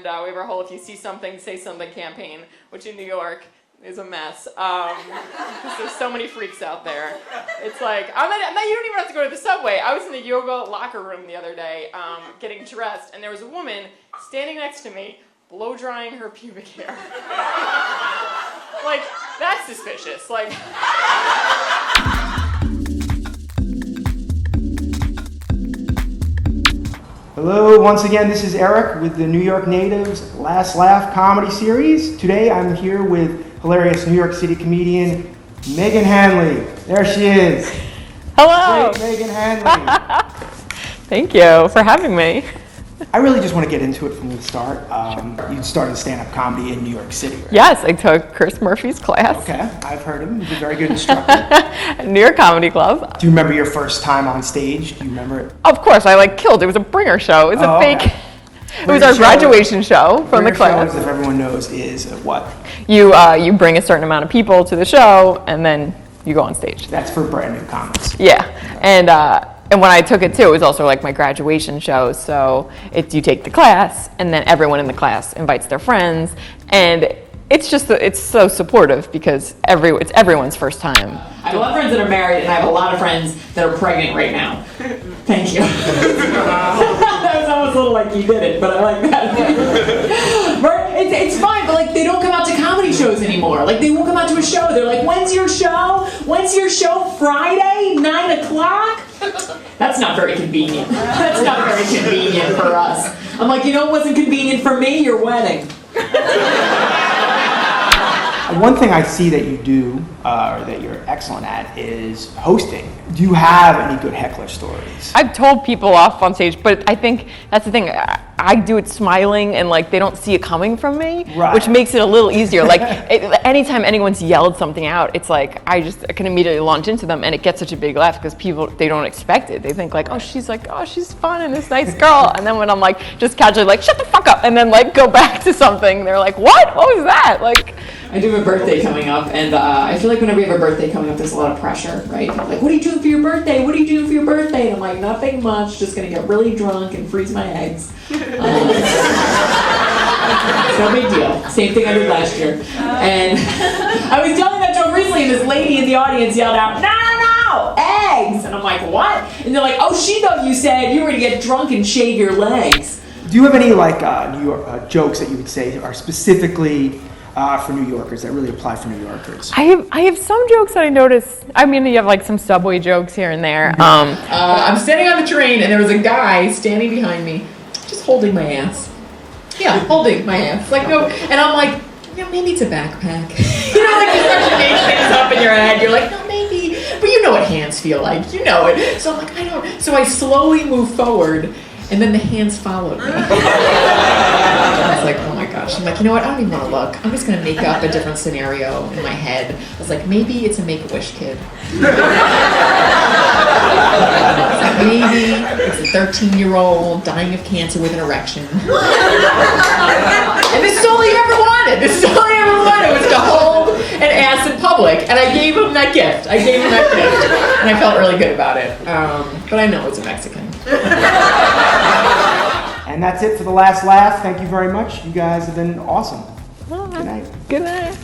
we have our whole "if you see something, say something" campaign, which in New York is a mess. Because there's so many freaks out there. It's like, you don't even have to go to the subway. I was in the yoga locker room the other day, getting dressed, and there was a woman standing next to me, blow drying her pubic hair. Like, that's suspicious. Like. Hello, once again, this is Erik with the New York Natives Last Laugh comedy series. Today I'm here with hilarious New York City comedian Meghan Hanley. There she is. Hello. Great Meghan Hanley. Thank you for having me. I really just want to get into it from the start. You started stand-up comedy in New York City, right? Yes, I took Chris Murphy's class. Okay, I've heard him. He's a very good instructor. At New York Comedy Club. Do you remember your first time on stage? Do you remember it? Of course, I killed. It was a bringer show. It was a fake. Okay. It was our graduation show from the class. Shows, if everyone knows, is what? You bring a certain amount of people to the show, and then you go on stage. That's for brand new comics. Yeah, and when I took it too, it was also like my graduation show. So you take the class, and then everyone in the class invites their friends, and it's so supportive because it's everyone's first time. I have a lot of friends that are married, and I have a lot of friends that are pregnant right now. Thank you. That was almost a little like you did it, but I like that. It's fine, but like they don't come out to comedy shows anymore. Like they won't come out to a show. They're like, "When's your show? When's your show? Friday, 9 o'clock." That's not very convenient. That's not very convenient for us. I'm like, you know what wasn't convenient for me? Your wedding. One thing I see that you do, or that you're excellent at, is hosting. Do you have any good heckler stories? I've told people off on stage, but I think that's the thing. I do it smiling, and like they don't see it coming from me, right. Which makes it a little easier. Like anytime anyone's yelled something out, it's like I can immediately launch into them, and it gets such a big laugh because people, they don't expect it. They think like, oh, she's fun and this nice girl, and then when I'm like just casually like, shut the fuck up, and then like go back to something, they're like, what was that? Like. I do have a birthday coming up, and I feel like whenever you have a birthday coming up, there's a lot of pressure, right? Like, what are you doing for your birthday? What are you doing for your birthday? And I'm like, nothing much, just gonna get really drunk and freeze my eggs. It's no big deal. Same thing I did last year. And I was telling that joke recently, and this lady in the audience yelled out, no, eggs! And I'm like, what? And they're like, oh, she thought you said you were gonna get drunk and shave your legs. Do you have any like New York jokes that you would say are specifically for New Yorkers, that really apply for New Yorkers? I have some jokes that I noticed. I mean, you have like some subway jokes here and there. I'm standing on the train, and there was a guy standing behind me, just holding my ass. Yeah, holding my ass. Like, no, and I'm like, maybe it's a backpack. You know, like you start to make things up in your head. You're like, no, maybe. But you know what hands feel like. You know it. So I'm like, So I slowly move forward, and then the hands followed me. I was like, oh my gosh. I'm like, you know what? I don't even want to look. I'm just going to make up a different scenario in my head. I was like, maybe it's a Make-A-Wish kid. Maybe it's a 13-year-old dying of cancer with an erection. And this is all he ever wanted. This is all he ever wanted was to hold an ass in public. And I gave him that gift. And I felt really good about it. But I know it's a Mexican. And that's it for the Last Laugh. Thank you very much. You guys have been awesome. Well, Good night. Good night.